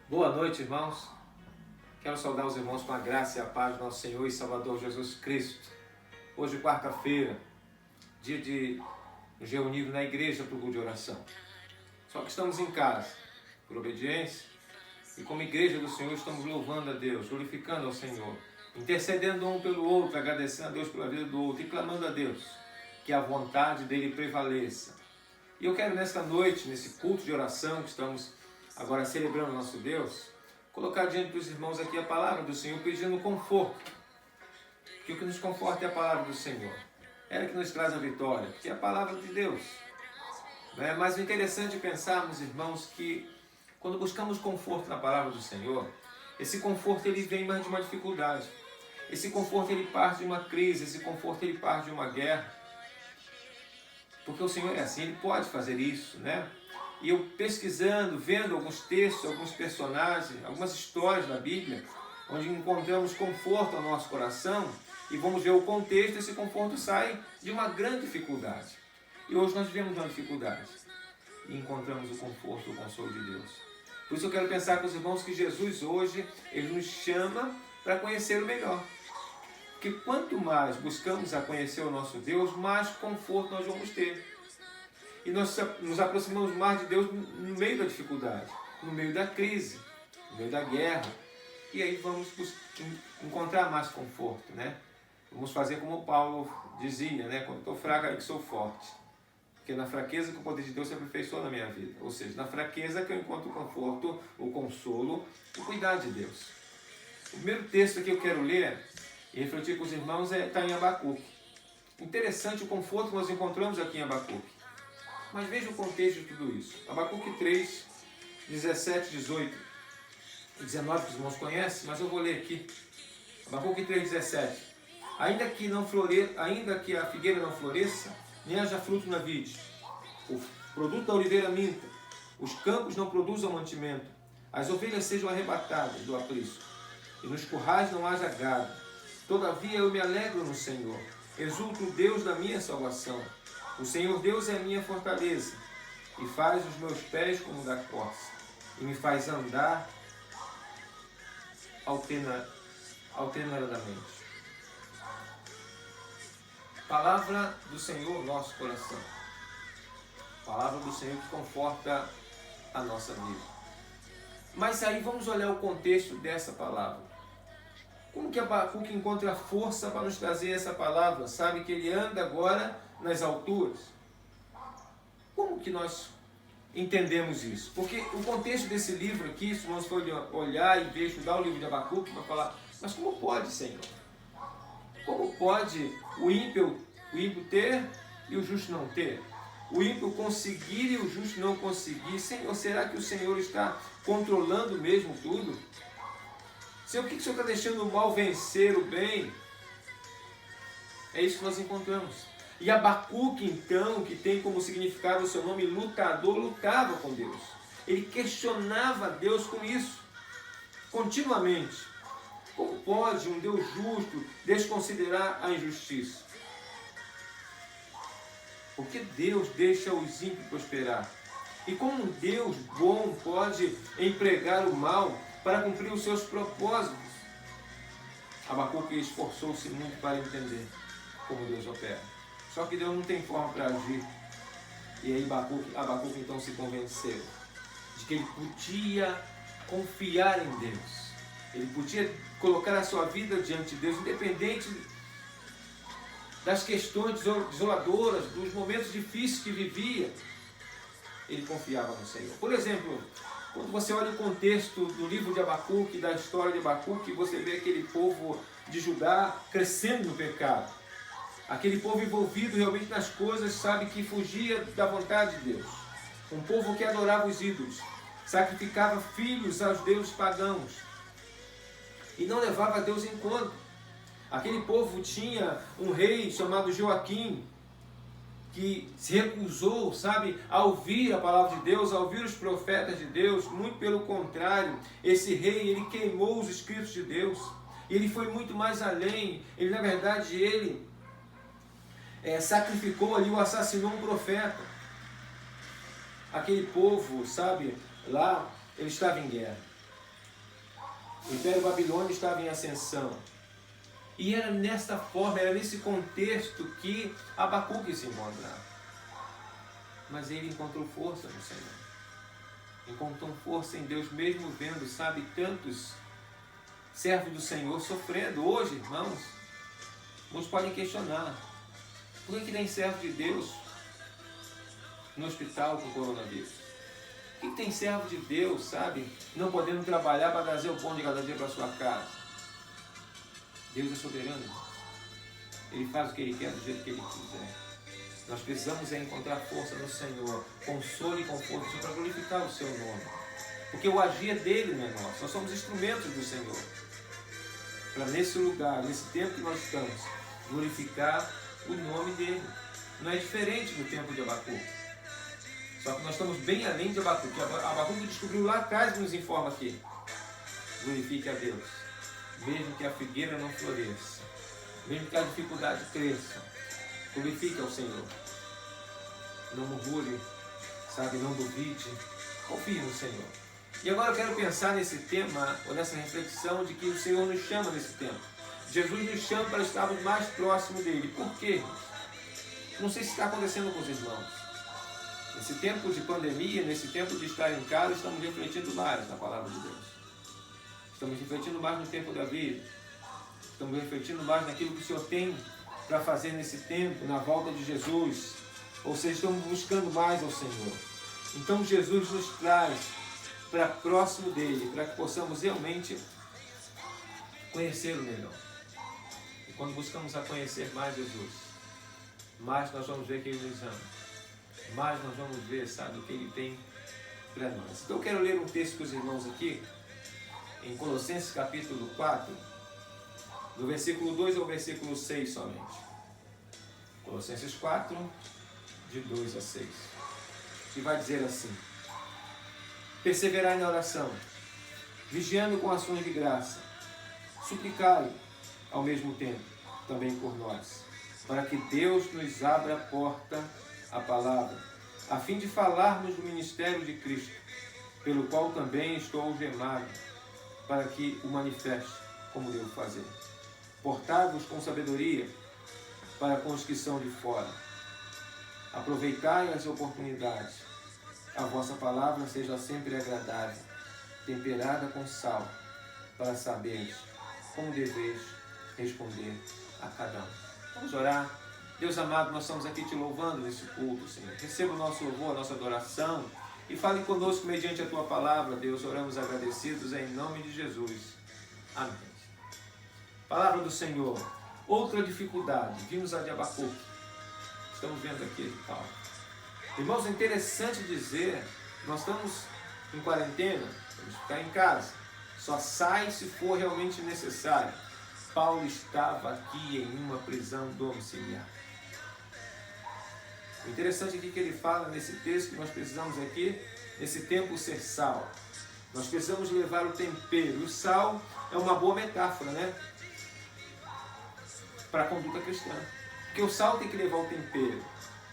Boa noite, irmãos. Quero saudar os irmãos com a graça e a paz do nosso Senhor e Salvador Jesus Cristo. Hoje, quarta-feira, dia de nos reunir na igreja para o culto de oração. Só que estamos em casa, por obediência, e como igreja do Senhor estamos louvando a Deus, glorificando ao Senhor, intercedendo um pelo outro, agradecendo a Deus pela vida do outro e clamando a Deus que a vontade dele prevaleça. E eu quero nesta noite, nesse culto de oração que estamos agora celebrando o nosso Deus, colocar diante dos irmãos aqui a palavra do Senhor, pedindo conforto. Que o que nos conforta é a palavra do Senhor. Ela que nos traz a vitória, que é a palavra de Deus. Mas o interessante é pensarmos, irmãos, que quando buscamos conforto na palavra do Senhor, esse conforto ele vem mais de uma dificuldade. Esse conforto ele parte de uma crise, esse conforto ele parte de uma guerra. Porque o Senhor é assim, Ele pode fazer isso, né? E eu pesquisando, vendo alguns textos, alguns personagens, algumas histórias da Bíblia, onde encontramos conforto ao nosso coração, e vamos ver o contexto, esse conforto sai de uma grande dificuldade. E hoje nós vivemos uma dificuldade, e encontramos o conforto, o consolo de Deus. Por isso eu quero pensar com os irmãos que Jesus hoje, Ele nos chama para conhecer o melhor. Porque quanto mais buscamos a conhecer o nosso Deus, mais conforto nós vamos ter. E nós nos aproximamos mais de Deus no meio da dificuldade, no meio da crise, no meio da guerra. E aí vamos encontrar mais conforto, né? Vamos fazer como Paulo dizia, né? Quando estou fraco, aí que sou forte. Porque na fraqueza que o poder de Deus se aperfeiçoa na minha vida. Ou seja, na fraqueza que eu encontro o conforto, o consolo, o cuidado de Deus. O primeiro texto que eu quero ler e refletir com os irmãos está em Abacuque. Interessante o conforto que nós encontramos aqui em Abacuque. Mas veja o contexto de tudo isso. Abacuque 3, 17, 18 e 19, que os irmãos conhecem, mas eu vou ler aqui. Abacuque 3, 17. Ainda que a figueira não floresça, nem haja fruto na vide, o produto da oliveira minta, os campos não produzam mantimento, as ovelhas sejam arrebatadas do aprisco, e nos currais não haja gado. Todavia eu me alegro no Senhor, exulto o Deus da minha salvação. O Senhor Deus é a minha fortaleza, e faz os meus pés como da corça, e me faz andar alternadamente. Palavra do Senhor, nosso coração. Palavra do Senhor que conforta a nossa vida. Mas aí vamos olhar o contexto dessa palavra. Como que Abacuque encontra força para nos trazer essa palavra? Sabe que ele anda agora nas alturas. Como que nós entendemos isso? Porque o contexto desse livro aqui, se nós for olhar e ver, estudar o livro de Abacuque, vai falar, mas como pode, Senhor? Como pode o ímpio ter e o justo não ter? O ímpio conseguir e o justo não conseguir? Senhor, será que o Senhor está controlando mesmo tudo? Senhor, por que o Senhor está deixando o mal vencer o bem? É isso que nós encontramos. E Abacuque, então, que tem como significado o seu nome lutador, lutava com Deus. Ele questionava Deus com isso, continuamente. Como pode um Deus justo desconsiderar a injustiça? Porque Deus deixa os ímpios prosperar. E como um Deus bom pode empregar o mal para cumprir os seus propósitos? Abacuque esforçou-se muito para entender como Deus opera. Só que Deus não tem forma para agir. E aí Abacuque então se convenceu de que ele podia confiar em Deus. Ele podia colocar a sua vida diante de Deus, independente das questões desoladoras, dos momentos difíceis que vivia. Ele confiava no Senhor. Por exemplo, quando você olha o contexto do livro de Abacuque, da história de Abacuque, você vê aquele povo de Judá crescendo no pecado. Aquele povo envolvido realmente nas coisas, sabe, que fugia da vontade de Deus. Um povo que adorava os ídolos, sacrificava filhos aos deuses pagãos e não levava Deus em conta. Aquele povo tinha um rei chamado Joaquim, que se recusou, sabe, a ouvir a palavra de Deus, a ouvir os profetas de Deus. Muito pelo contrário, esse rei, ele queimou os escritos de Deus. Ele foi muito mais além. Ele, na verdade, sacrificou ali, assassinou um profeta. Aquele povo, sabe, lá, ele estava em guerra. O Império Babilônico estava em ascensão. E era nesta forma, era nesse contexto que Abacuque se encontrava. Mas ele encontrou força no Senhor. Encontrou força em Deus, mesmo vendo, sabe, tantos servos do Senhor sofrendo. Hoje, irmãos, muitos podem questionar: por que tem servo de Deus no hospital com coronavírus? Por que tem servo de Deus, sabe, não podendo trabalhar para trazer o pão de cada dia para a sua casa? Deus é soberano. Ele faz o que Ele quer, do jeito que Ele quiser. Nós precisamos encontrar força no Senhor, consolo e conforto para glorificar o Seu nome. Porque o agir dele não é nosso. Nós somos instrumentos do Senhor. Para nesse lugar, nesse tempo que nós estamos, glorificar o nome dele. Não é diferente do tempo de Abacuque. Só que nós estamos bem além de Abacuque. Abacuque descobriu lá atrás e nos informa aqui. Glorifique a Deus. Mesmo que a figueira não floresça. Mesmo que a dificuldade cresça. Glorifique ao Senhor. Não murmure, sabe, não duvide. Confie no Senhor. E agora eu quero pensar nesse tema, ou nessa reflexão de que o Senhor nos chama nesse tempo. Jesus nos chama para estarmos mais próximos dele. Por quê? Não sei se está acontecendo com os irmãos. Nesse tempo de pandemia, nesse tempo de estar em casa, estamos refletindo mais na palavra de Deus. Estamos refletindo mais no tempo da vida. Estamos refletindo mais naquilo que o Senhor tem para fazer nesse tempo, na volta de Jesus. Ou seja, estamos buscando mais ao Senhor. Então Jesus nos traz para próximo dele, para que possamos realmente conhecê-lo melhor. E quando buscamos a conhecer mais Jesus, mais nós vamos ver que Ele nos ama. Mais nós vamos ver, sabe, o que Ele tem para nós. Então eu quero ler um texto com os irmãos aqui, em Colossenses capítulo 4, do versículo 2 ao versículo 6 somente. Colossenses 4, de 2 a 6. Que vai dizer assim: perseverai na oração, vigiando com ações de graça, suplicai ao mesmo tempo também por nós, para que Deus nos abra a porta à palavra, a fim de falarmos do ministério de Cristo, pelo qual também estou algemado, para que o manifeste como devo fazer. Portai-vos com sabedoria para com os que são de fora. Aproveitai as oportunidades. A vossa palavra seja sempre agradável, temperada com sal, para saberes como deveis responder a cada um. Vamos orar. Deus amado, nós estamos aqui te louvando nesse culto, Senhor. Receba o nosso louvor, a nossa adoração e fale conosco mediante a tua palavra, Deus. Oramos agradecidos em nome de Jesus. Amém. Palavra do Senhor. Outra dificuldade. Vimos a de Abacuque. Estamos vendo aqui de Paulo. Irmãos, é interessante dizer, nós estamos em quarentena, vamos ficar em casa. Só sai se for realmente necessário. Paulo estava aqui em uma prisão domiciliar. O interessante aqui que ele fala nesse texto que nós precisamos aqui, nesse tempo, ser sal. Nós precisamos levar o tempero. O sal é uma boa metáfora, né? Para a conduta cristã. Porque o sal tem que levar o tempero.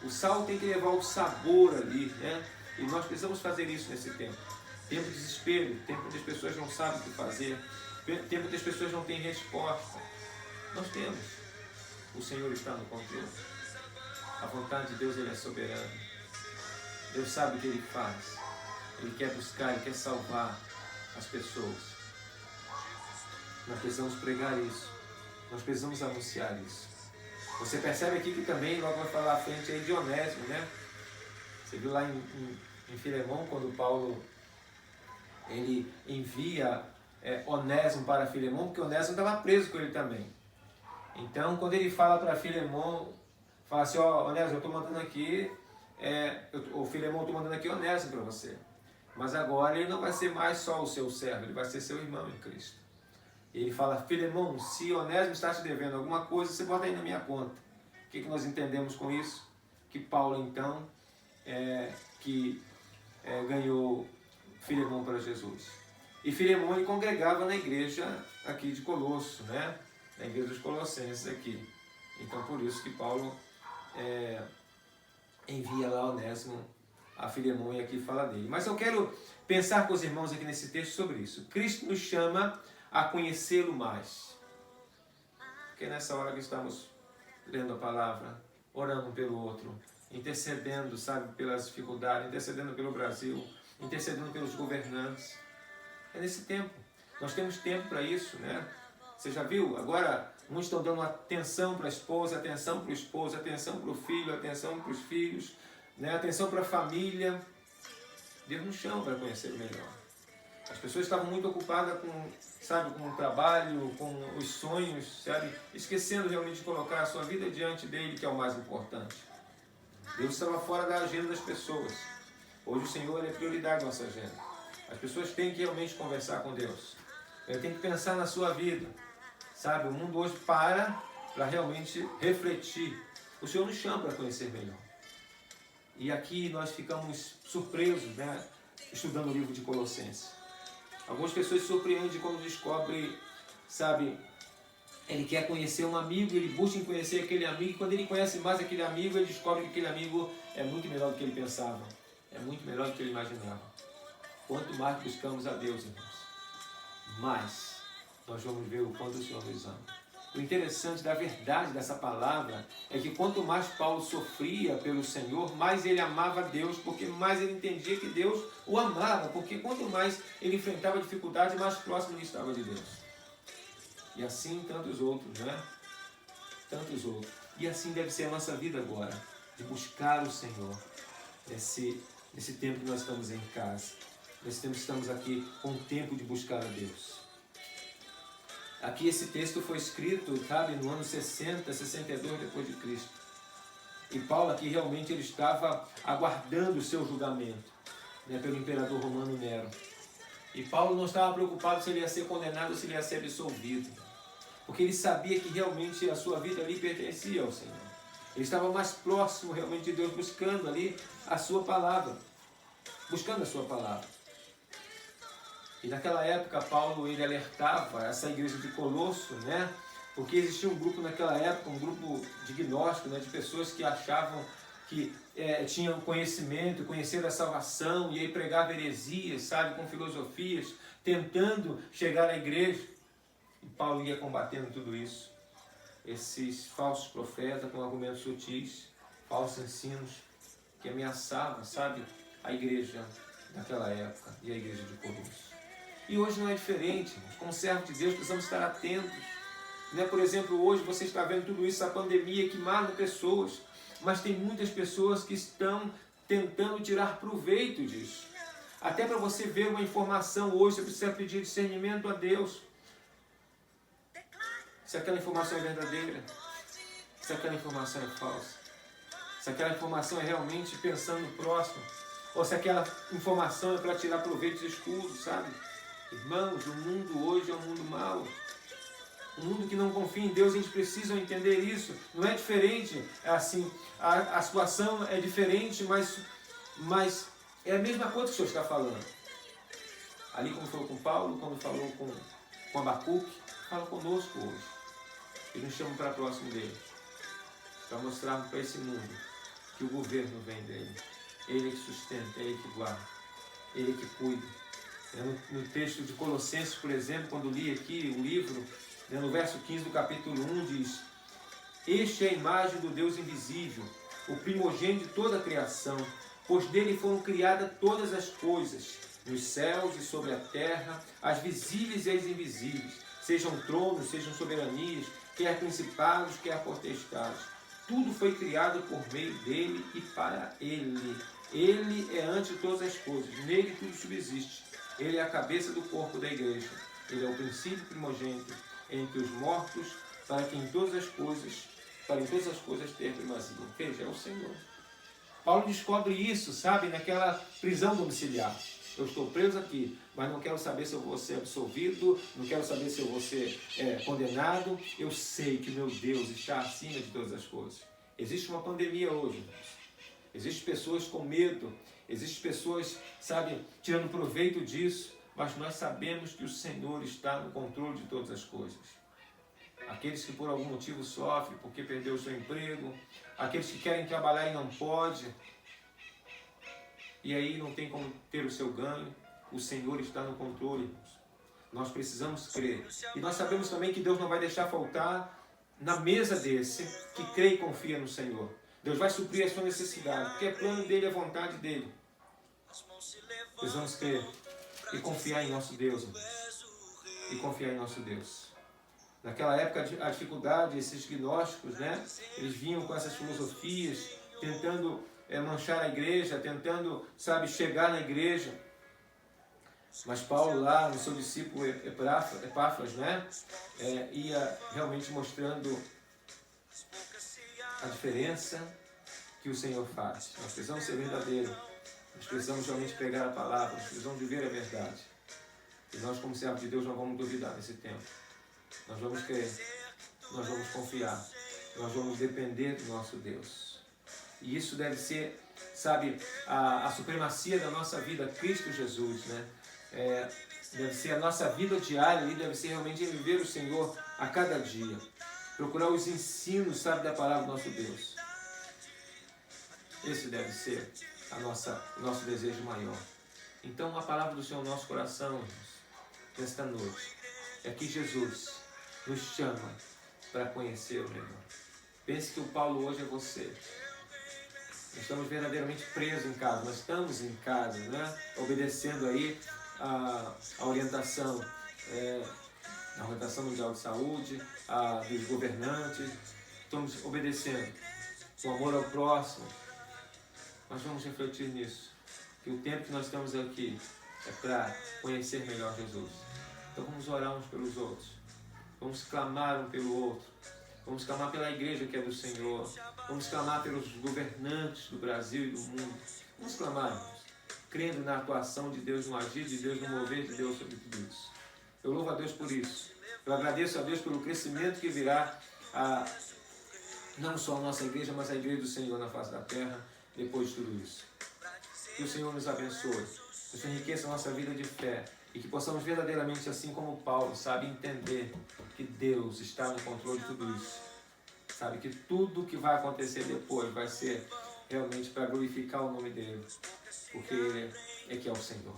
O sal tem que levar o sabor ali, né? E nós precisamos fazer isso nesse tempo. Tempo de desespero, tempo onde as pessoas não sabem o que fazer, tempo onde as pessoas não têm resposta. Nós temos. O Senhor está no controle. A vontade de Deus, Ele é soberano. Deus sabe o que Ele faz. Ele quer buscar, Ele quer salvar as pessoas. Nós precisamos pregar isso. Nós precisamos anunciar isso. Você percebe aqui que também, logo vai falar à frente aí de Onésimo, né? Você viu lá em Filemão, quando Paulo ele envia Onésimo para Filemão, porque Onésimo estava preso com ele também. Então, quando ele fala para Filemão, fala assim, Onésimo, eu estou mandando aqui, o Filemão, eu estou mandando aqui Onésimo para você. Mas agora ele não vai ser mais só o seu servo, ele vai ser seu irmão em Cristo. E ele fala, Filemão, se Onésimo está te devendo alguma coisa, você bota aí na minha conta. O que nós entendemos com isso? Que Paulo, então, ganhou Filemão para Jesus. E Filemão ele congregava na igreja aqui de Colosso, né? Na igreja dos Colossenses aqui. Então, por isso que Paulo envia lá Onésimo a Filemão e aqui fala dele. Mas eu quero pensar com os irmãos aqui nesse texto sobre isso. Cristo nos chama a conhecê-lo mais. Porque é nessa hora que estamos lendo a palavra, orando um pelo outro, intercedendo, sabe, pelas dificuldades, intercedendo pelo Brasil, intercedendo pelos governantes. É nesse tempo. Nós temos tempo para isso, né? Você já viu? Agora, uns estão dando atenção para a esposa, atenção para o esposo, atenção para o filho, atenção para os filhos, né? Atenção para a família. Deus nos chama para conhecer melhor. As pessoas estavam muito ocupadas com, sabe, com o trabalho, com os sonhos, sabe? Esquecendo realmente de colocar a sua vida diante dele, que é o mais importante. Deus estava fora da agenda das pessoas. Hoje o Senhor é prioridade na nossa agenda. As pessoas têm que realmente conversar com Deus. Ele tem que pensar na sua vida. Sabe, o mundo hoje para realmente refletir. O Senhor nos chama para conhecer melhor. E aqui nós ficamos surpresos, né, estudando o livro de Colossenses. Algumas pessoas se surpreendem quando descobrem, sabe, ele quer conhecer um amigo, ele busca em conhecer aquele amigo, e quando ele conhece mais aquele amigo, ele descobre que aquele amigo é muito melhor do que ele pensava, é muito melhor do que ele imaginava. Quanto mais buscamos a Deus, irmãos, mais nós vamos ver o quanto o Senhor nos ama. O interessante da verdade dessa palavra é que quanto mais Paulo sofria pelo Senhor, mais ele amava Deus, porque mais ele entendia que Deus o amava, porque quanto mais ele enfrentava dificuldade, mais próximo ele estava de Deus. E assim tantos outros, né? Tantos outros. E assim deve ser a nossa vida agora, de buscar o Senhor, nesse tempo que nós estamos em casa, nesse tempo que estamos aqui com o tempo de buscar a Deus. Aqui esse texto foi escrito, sabe, no ano 60, 62 depois de Cristo. E Paulo aqui realmente ele estava aguardando o seu julgamento, né, pelo imperador romano Nero. E Paulo não estava preocupado se ele ia ser condenado ou se ele ia ser absolvido. Porque ele sabia que realmente a sua vida ali pertencia ao Senhor. Ele estava mais próximo realmente de Deus, buscando ali a sua palavra. Buscando a sua palavra. E naquela época, Paulo ele alertava essa igreja de Colosso, né? Porque existia um grupo naquela época, um grupo de gnósticos, né? De pessoas que achavam que tinham conhecimento, conheceram a salvação, e aí pregavam heresias, sabe, com filosofias, tentando chegar à igreja. E Paulo ia combatendo tudo isso. Esses falsos profetas com argumentos sutis, falsos ensinos, que ameaçavam, sabe, a igreja daquela época e a igreja de Colosso. E hoje não é diferente, como servos de Deus precisamos estar atentos. Né? Por exemplo, hoje você está vendo tudo isso, a pandemia que mata pessoas, mas tem muitas pessoas que estão tentando tirar proveito disso. Até para você ver uma informação hoje, você precisa pedir discernimento a Deus. Se aquela informação é verdadeira, se aquela informação é falsa, se aquela informação é realmente pensando no próximo, ou se aquela informação é para tirar proveito de escudo, sabe? Irmãos, o mundo hoje é um mundo mau. Um mundo que não confia em Deus, a gente precisa entender isso. Não é diferente, assim, a situação é diferente, mas é a mesma coisa que o Senhor está falando. Ali como falou com Paulo, quando falou com Abacuque, fala conosco hoje. Ele nos chama para próximo dele. Para mostrarmos para esse mundo que o governo vem dele. Ele é que sustenta, ele é que guarda, ele é que cuida. No texto de Colossenses, por exemplo, quando li aqui o livro, no verso 15 do capítulo 1 diz: Este é a imagem do Deus invisível, o primogênito de toda a criação, pois dele foram criadas todas as coisas, nos céus e sobre a terra, as visíveis e as invisíveis, sejam tronos, sejam soberanias, quer principados, quer potestades. Tudo foi criado por meio dele e para ele. Ele é antes de todas as coisas, nele tudo subsiste. Ele é a cabeça do corpo da igreja. Ele é o princípio primogênito entre os mortos, para em todas as coisas ter primazia. Veja, é o Senhor. Paulo descobre isso, sabe, naquela prisão domiciliar. Eu estou preso aqui, mas não quero saber se eu vou ser absolvido, não quero saber se eu vou ser condenado. Eu sei que meu Deus está acima de todas as coisas. Existe uma pandemia hoje, irmãos. Existem pessoas com medo, existem pessoas, sabe, tirando proveito disso, mas nós sabemos que o Senhor está no controle de todas as coisas. Aqueles que por algum motivo sofrem porque perdeu o seu emprego, aqueles que querem trabalhar e não podem, e aí não tem como ter o seu ganho, o Senhor está no controle, irmãos. Nós precisamos crer. E nós sabemos também que Deus não vai deixar faltar na mesa desse que crê e confia no Senhor. Deus vai suprir a sua necessidade, porque é plano dele, é vontade dele. Precisamos crer e confiar em nosso Deus. E confiar em nosso Deus. Naquela época, a dificuldade, esses gnósticos, né? Eles vinham com essas filosofias, tentando manchar a igreja, tentando, chegar na igreja. Mas Paulo lá, no seu discípulo Epáfras, né? Ia realmente mostrando a diferença que o Senhor faz. Nós precisamos ser verdadeiros. Nós precisamos realmente pregar a palavra. Nós precisamos viver a verdade. E nós, como servos de Deus, não vamos duvidar nesse tempo. Nós vamos crer. Nós vamos confiar. Nós vamos depender do nosso Deus. E isso deve ser, a supremacia da nossa vida, Cristo Jesus, né? Deve ser a nossa vida diária e deve ser realmente viver o Senhor a cada dia. Procurar os ensinos, da palavra do nosso Deus. Esse deve ser o nosso desejo maior. Então, a palavra do Senhor no nosso coração, irmãos, nesta noite, é que Jesus nos chama para conhecer o melhor. Pense que o Paulo hoje é você. Nós estamos verdadeiramente presos em casa, nós estamos em casa, né? Obedecendo aí a orientação, a Organização Mundial de Saúde, dos governantes, estamos obedecendo com amor ao próximo. Nós vamos refletir nisso, que o tempo que nós estamos aqui é para conhecer melhor Jesus. Então vamos orar uns pelos outros, vamos clamar um pelo outro, vamos clamar pela igreja que é do Senhor, vamos clamar pelos governantes do Brasil e do mundo, vamos clamar, crendo na atuação de Deus, no agir de Deus, no mover de Deus sobre tudo isso. Eu louvo a Deus por isso. Eu agradeço a Deus pelo crescimento que virá não só a nossa igreja, mas a igreja do Senhor na face da terra, depois de tudo isso. Que o Senhor nos abençoe, que o Senhor enriqueça a nossa vida de fé e que possamos verdadeiramente, assim como Paulo, entender que Deus está no controle de tudo isso. Que tudo que vai acontecer depois vai ser realmente para glorificar o nome dele, porque Ele é que é o Senhor.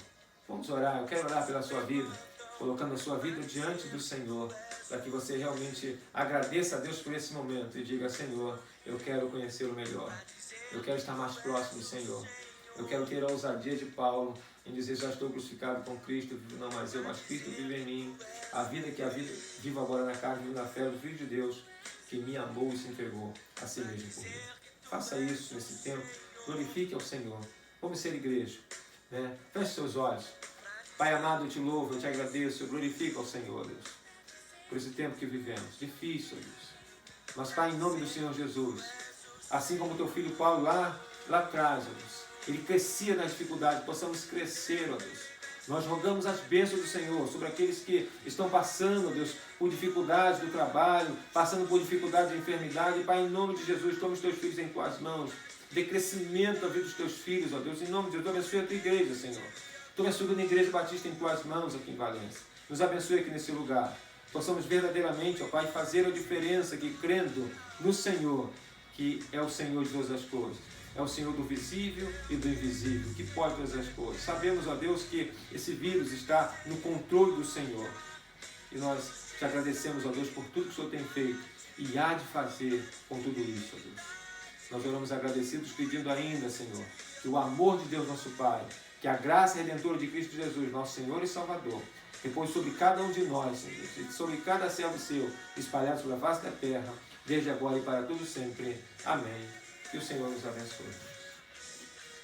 Vamos orar, eu quero orar pela sua vida, colocando a sua vida diante do Senhor, para que você realmente agradeça a Deus por esse momento e diga: Senhor, eu quero conhecê-lo melhor, eu quero estar mais próximo do Senhor, eu quero ter a ousadia de Paulo em dizer: já estou crucificado com Cristo, não mais eu, mas Cristo vive em mim, a vida que vivo agora na carne, vivo na fé do Filho de Deus, que me amou e se entregou a si mesmo por mim. Faça isso nesse tempo, glorifique ao Senhor. Vamos ser igreja, né? Feche seus olhos. Pai amado, eu te louvo, eu te agradeço, eu glorifico ao Senhor, Deus, por esse tempo que vivemos. Difícil, Deus. Mas, Pai, em nome do Senhor Jesus, assim como teu filho Paulo lá atrás, Deus, ele crescia na dificuldade, possamos crescer, ó Deus. Nós rogamos as bênçãos do Senhor sobre aqueles que estão passando, Deus, por dificuldades do trabalho, passando por dificuldades de enfermidade. Pai, em nome de Jesus, toma os teus filhos em tuas mãos. Dê crescimento à vida dos teus filhos, ó Deus. Em nome de Jesus, abençoe a tua igreja, Senhor. Toma a segunda igreja batista em tuas mãos aqui em Valência. Nos abençoe aqui nesse lugar. Possamos verdadeiramente, ó Pai, fazer a diferença aqui, crendo no Senhor, que é o Senhor de todas as coisas. É o Senhor do visível e do invisível, que pode todas as coisas. Sabemos, ó Deus, que esse vírus está no controle do Senhor. E nós te agradecemos, ó Deus, por tudo que o Senhor tem feito e há de fazer com tudo isso, ó Deus. Nós oramos agradecidos, pedindo ainda, Senhor, que o amor de Deus, nosso Pai, que a graça redentora de Cristo Jesus, nosso Senhor e Salvador, repouse sobre cada um de nós, Senhor, e sobre cada servo seu, espalhado sobre a face da terra, desde agora e para todo sempre. Amém. Que o Senhor nos abençoe.